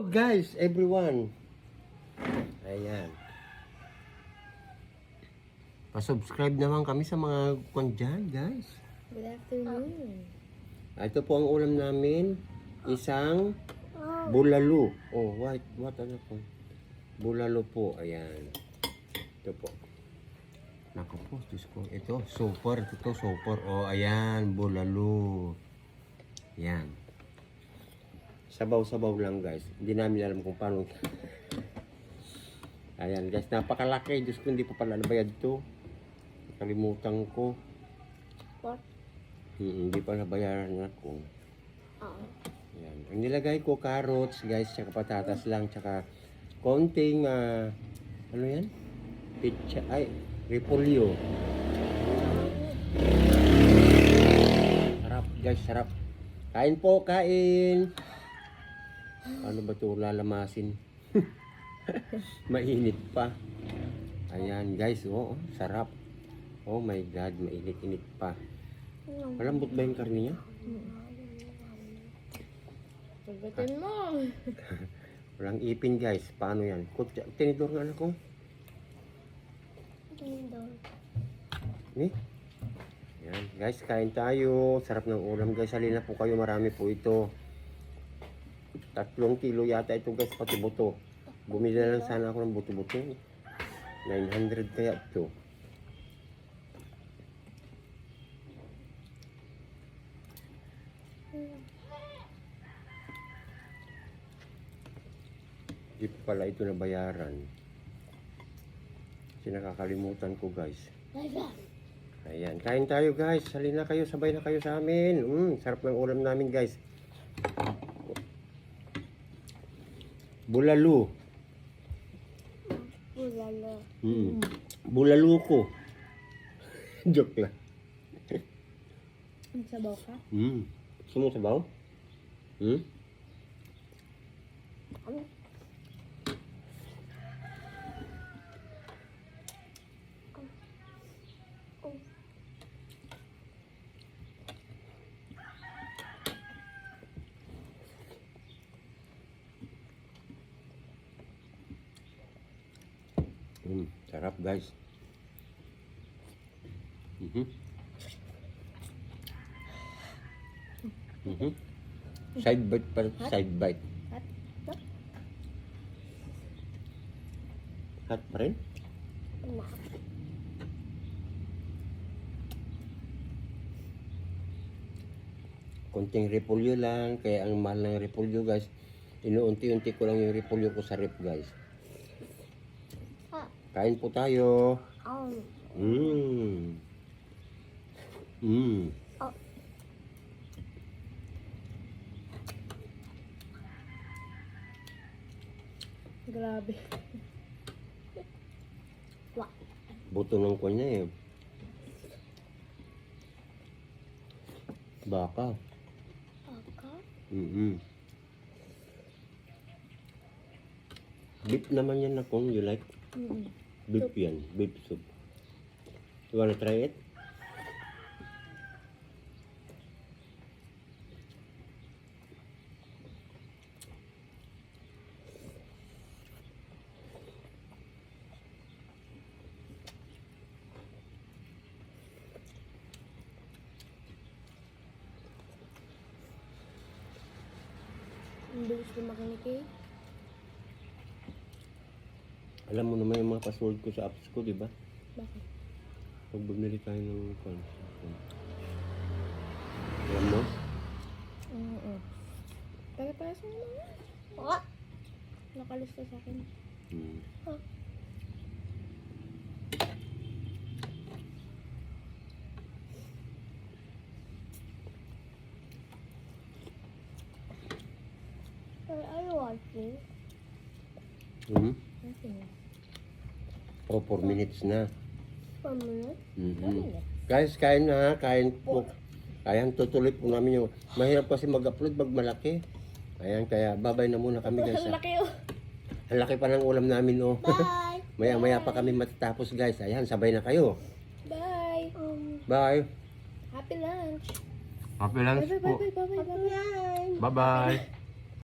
Hello guys, everyone. Ayan. Pa-subscribe naman kami sa mga kwan dyan, guys. Good afternoon. Ito po ang ulam namin. Isang bulalo. Oh, what ano po? Bulalo po. Ayan. Ito po. Naku po, Diyos ko. Ito, super. Ito, super. Oh, ayan. Bulalo. Ayan. Sabaw-sabaw lang, guys. Hindi namin alam kung paano. Ayan, guys. Napakalaki. Diyos ko, hindi pa pala nabayad ito. Kalimutan ko. What? Hindi pa nabayaran ako. Oo. Ayan. Ang nilagay ko, carrots, guys, tsaka patatas lang, tsaka konting, ano yan? Pitcha, repolyo. Sarap, guys, sarap. Kain po, kain. Ano ba ito lalamasin? Mainit pa. Ayan, guys, oh, sarap. Oh my God, mainit-init pa. Malambot ba yung karne niya? Sagutin mo. Walang ipin, guys. Paano yan? Tinidor nga na ko. Tinidor. Eh? Yan, guys, kain tayo. Sarap ng ulam, guys. Halina po kayo. Marami po ito. 3 kilo yata ito, guys. Pati buto. Bumili na lang sana ako ng buto-buto. 900 kaya ito. Hindi pa pala ito nabayaran. Kasi nakakalimutan ko, guys. Ayan, kain tayo, guys. Halina kayo, sabay na kayo sa amin. Sarap ng ulam namin, guys. Bulalo. Bulalo. Bulalo ko. Joke lang. Nagsabaw ka? Gusto mo sabaw? Sarap, guys. Side bite pa, side bite. Hot? Hot pa rin? Konting repolyo lang, kaya ang mahal ng repolyo, guys. Inuunti-unti ko lang yung repolyo ko sa rep, guys. Kain po tayo. Grabe. Buto ng kanya eh. Baka. Baka? Beef naman yan na kung you like. Beef yan. Beef soup. You wanna try it? Hindi gusto makinig eh. Alam mo naman yung mga password ko sa apps ko, di ba? Bakit? Pag bumili tayo ng alam mo? Oo. Pare-pares mo naman. Oo. Nakalista sa akin. Are you watching? Oh, 4 minutes na. 4 minutes? Guys, kain na ha. Kain po. Ayan, tutuloy po namin yung... Mahirap kasi mag-upload pag malaki. Ayan, kaya babay na muna kami, guys. Ang laki oh. Ang laki pa ng ulam namin, oh. Bye! Maya-maya pa kami matatapos, guys. Ayan, sabay na kayo. Bye! Bye! Happy lunch! Happy lunch po. Bye! Bye-bye.